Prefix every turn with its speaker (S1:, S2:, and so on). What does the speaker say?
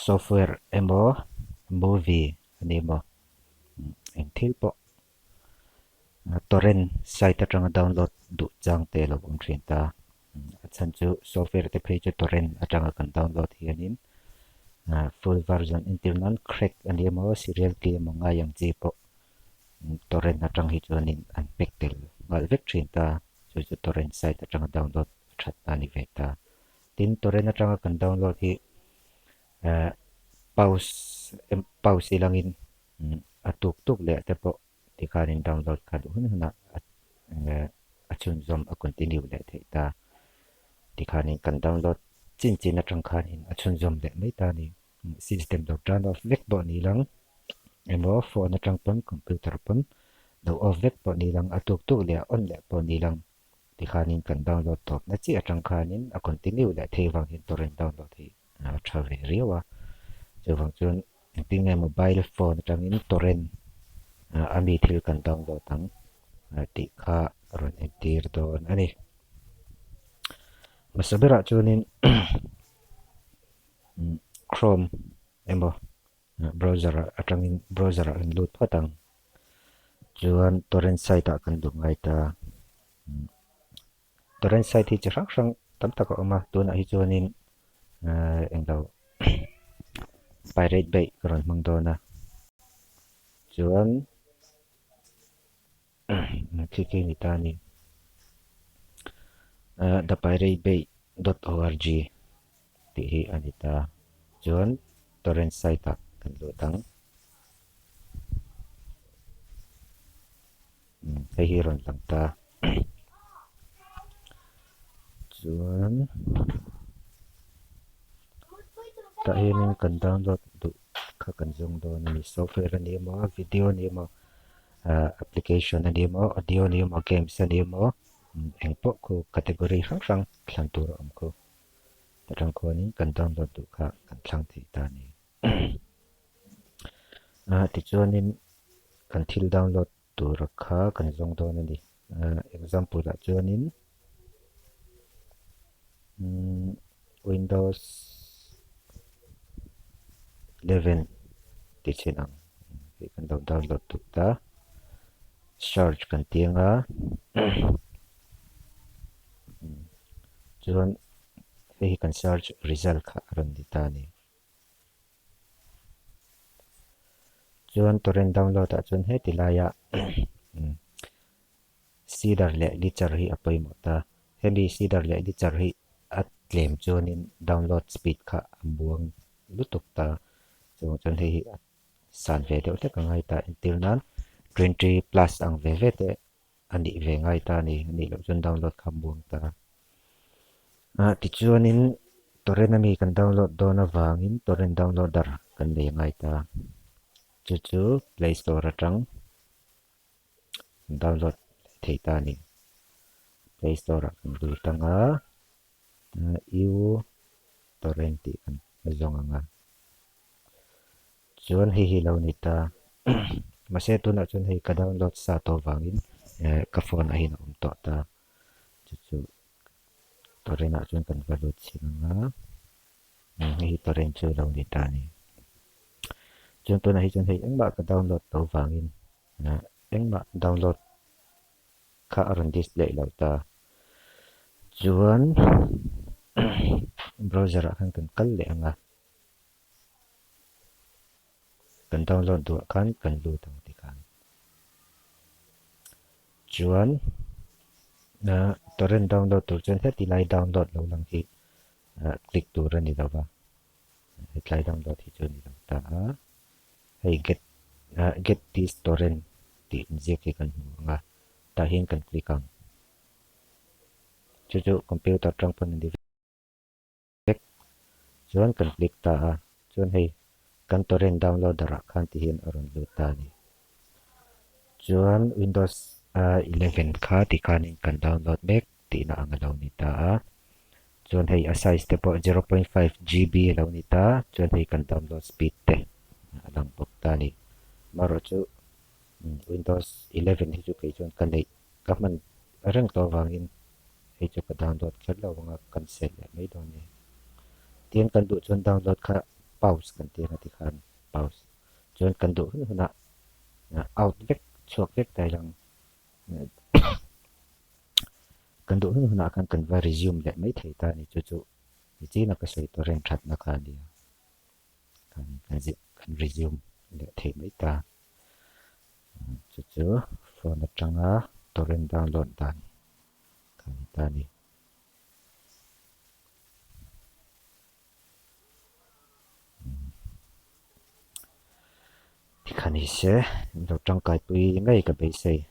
S1: software emo movie ani mo eng thil po torrent site atanga download du chang te lo bang thin ta chan chu software te phei chu torrent atanga kan download hianin full version internal crack ani mo serial ki manga yang chi po torrent atang hi chuanin an pek tel ngal vek thin ta chu torrent site atanga download that ani ve ta tin torrent atanga kan download hi pause pause ilangin atuk tuk le te po tikanin download ka du hun huna achun zom a continue le the ta tikanin kan download chin chin atang khanin achun zom le mai ta ni system do turn off vek bo ni lang emo phone atang pon computer pon do off vek po ni lang atuk tuk le on le po ni lang tikanin kan download top na chi atang khanin a continue le the wang hin torrent download hi travel riwa chawang chuan pinge mobile phone tangin torrent ami thil kan download tang ti kha ron entir don ani masabira chuanin chrome emo browser atangin browser an load phatang chuan torrent site a kan du ngai ta torrent site hi chi rang rang tam tak a awma tuna hi chuanin englo Pirate Bay ron mang dona chuan kiki ni ta ni thepiratebay.org ti hi anita chuan torrent site a kan lu tang hei hi ron lang ta chuan ta hianin kan download du kha kan zung don ani software ani mo video ani mo application ani mo audio ani mo games ani mo eng po ko category rang rang thlan tur am ko tarang ko ni kan download du kha kan thlang thi ta ni ti chuanin kan thil download tur kha kan zung don ani example la chuanin Windows 11 ti chinang hi kan download tu ta search kan tianga chuan hi kan search result kha ron di ta ni chuan torrent download a chuan he tilaya cedar le lichar hi apoi mo ta hemi cedar le lichar hi at claim chuanin download speed kha ambuang lutuk ta chuan hi san ve deuh te ka ngai ta internal 20 plus ang ve ve te ani ve ngai ta ni ni lo chuan download kham buang ta ti chuanin torrent ami kan download dona wangin torrent downloader kan le ngai ta chu play store atang download thei ta ni play store kan ru tanga u torrent ti kan zong anga chuan hi lo ni ta mase tuna chuan hei ka download sa to wangin ka phone a hin to ta chu torrent a chuan kan download sinanga hi torrent chu lo ni ta ni chuan tuna hi chuan hei engba ka download to wangin engba download kha ron display lo ta chuan browser a kan kal le anga kan download du kan lu tang ti kan chuan torrent download tur chuan heti lai download lo lang hi click tur ani dawa hetlai download hi chuan ni lo ta hei get this torrent ti inject hi kan nga ta hin kan click ang chu computer tang pon ni vek chuan kan click ta chuan hei kan torrent downloader khan ti hin aron lu ta ni chuan Windows 11 kha ti khanin kan download mek ti na anga lo ni ta chuan hei a size te po 0.5 GB lo ni ta chuan hei kan download speed te alang pok ta ni maro chu Windows 11 hi chu ke chuan kan nei ka man reng to wangin hei chu ka download khel lo wanga kan set le mai do ni tian kan du chuan download kha pause kan ti na ti khan pause chuan kan du huna out vek chuak vek tai lang kan du huna kan va resume le mai thei ta ni chu chu chi na ka sei to reng that na kha ni kan resume le thei mai ta chu chu phone atanga torrent download dan kan ta ni thì khả năng sẽ đầu trong cái tùy ngay cái bề xây